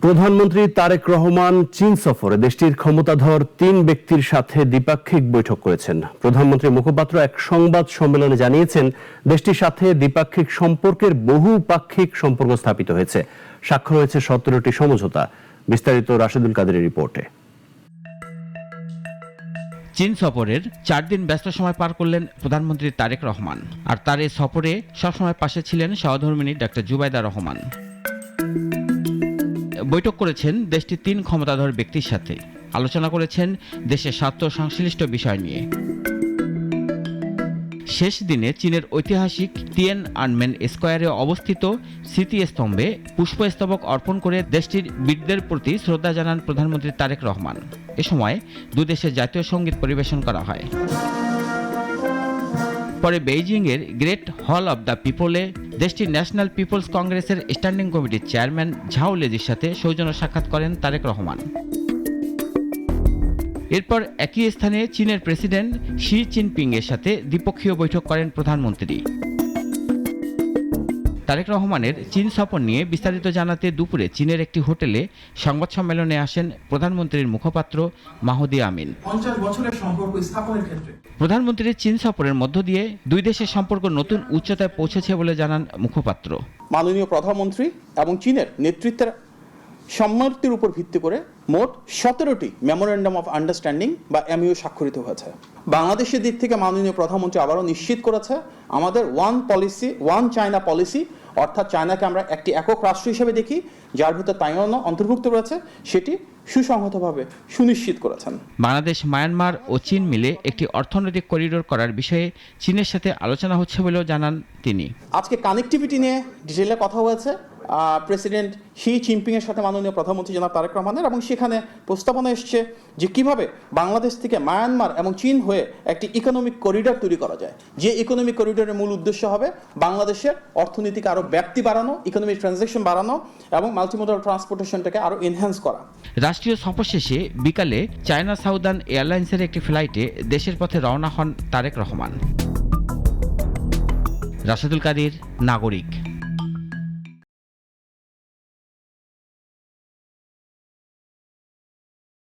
প্রধানমন্ত্রী তারেক রহমান চীন সফরে দেশটির ক্ষমতাধর ৩ ব্যক্তির সাথে দ্বিপাক্ষিক বৈঠক করেছেন। প্রধানমন্ত্রীর মুখপাত্র এক সংবাদ সম্মেলনে জানিয়েছেন, দেশটির সাথে দ্বিপাক্ষিক সম্পর্কের বহুপাক্ষিক সম্পর্ক স্থাপিত হয়েছে। স্বাক্ষর হয়েছে ১৭টি সমঝোতা। বিস্তারিত রাশেদুল কাদেরের রিপোর্টে। চীন সফরের ৪ দিন ব্যস্ত সময় পার করলেন প্রধানমন্ত্রী তারেক রহমান। আর তার এই সফরে সবসময় পাশে ছিলেন সহধর্মিণী ডক্টর জুবাইদা রহমান। বৈঠক করেছেন দেশটির ৩ ক্ষমতাধর ব্যক্তির সাথে। আলোচনা করেছেন দেশের স্বার্থ সংশ্লিষ্ট বিষয় নিয়ে। শেষ দিনে চীনের ঐতিহাসিক তিয়ানআনমেন স্কয়ারে অবস্থিত স্মৃতিস্তম্ভে পুষ্পস্তবক অর্পণ করে দেশটির বীরদের প্রতি শ্রদ্ধা জানান প্রধানমন্ত্রী তারেক রহমান। এ সময় দুই দেশের জাতীয় সঙ্গীত পরিবেশন করা হয়। পরে বেইজিংয়ের গ্রেট হল অব দ্য পিপলে দেশটির ন্যাশনাল পিপলস কংগ্রেসের স্ট্যান্ডিং কমিটির চেয়ারম্যান ঝাও লেজির সাথে সৌজন্য সাক্ষাৎ করেন তারেক রহমান। এরপর একই স্থানে চীনের প্রেসিডেন্ট শি জিনপিং এর সাথে দ্বিপক্ষীয় বৈঠক করেন প্রধানমন্ত্রী। তারেক রহমানের চীন সফর নিয়ে বিস্তারিত জানাতে দুপুরে চীনের একটি হোটেলে সংবাদ সম্মেলনে আসেন প্রধানমন্ত্রীর মুখপাত্র মাহদি আমিন। 50 বছরের সম্পর্ক স্থাপনের ক্ষেত্রে প্রধানমন্ত্রীর চীন সফরের মধ্য দিয়ে দুই দেশের সম্পর্ক নতুন উচ্চতায় পৌঁছেছে বলে জানান মুখপাত্র। মাননীয় প্রধানমন্ত্রী এবং চীনের নেতৃত্বের সম্মতির উপর ভিত্তি করে মোট 17টি মেমোরেন্ডাম অফ আন্ডারস্ট্যান্ডিং বা এমইউ স্বাক্ষরিত হয়েছে। বাংলাদেশের দিক থেকে মাননীয় প্রধানমন্ত্রী আবারও নিশ্চিত করেছে আমাদের one policy, one China policy, অর্থাৎ চায়নাকে আমরা একটি একক রাষ্ট্র হিসেবে দেখি, যার ভিতর তাইওয়ানও অন্তর্ভুক্ত রয়েছে, সেটি সুসংহতভাবে সুনিশ্চিত করেছেন। বাংলাদেশ, মায়ানমার ও চীন মিলে একটি অর্থনৈতিক করিডোর করার বিষয়ে চীনের সাথে আলোচনা হচ্ছে বলেও জানান তিনি। আজকে কানেক্টিভিটি নিয়ে ডিটেইলে কথা হয়েছে প্রেসিডেন্ট শি জিনপিং এর সাথে মাননীয় প্রধানমন্ত্রী জনাব তারেক রহমানের, এবং সেখানে প্রস্তাবনা এসছে যে কিভাবে বাংলাদেশ থেকে মায়ানমার এবং চীন হয়ে একটি ইকোনমিক করিডোর তৈরি করা যায়, যে ইকোনমিক করিডোরের মূল উদ্দেশ্য হবে বাংলাদেশের অর্থনীতিকে আরও ব্যাপ্তি বাড়ানো, ইকোনমিক ট্রানজ্যাকশন বাড়ানো এবং মাল্টিমোডাল ট্রান্সপোর্টেশনটাকে আরও এনহ্যান্স করা। রাষ্ট্রীয় সফর শেষে বিকালে চায়না সাউদার্ন এয়ারলাইন্সের একটি ফ্লাইটে দেশের পথে রওনা হন তারেক রহমান। রাশেদুল কাদের, নাগরিক।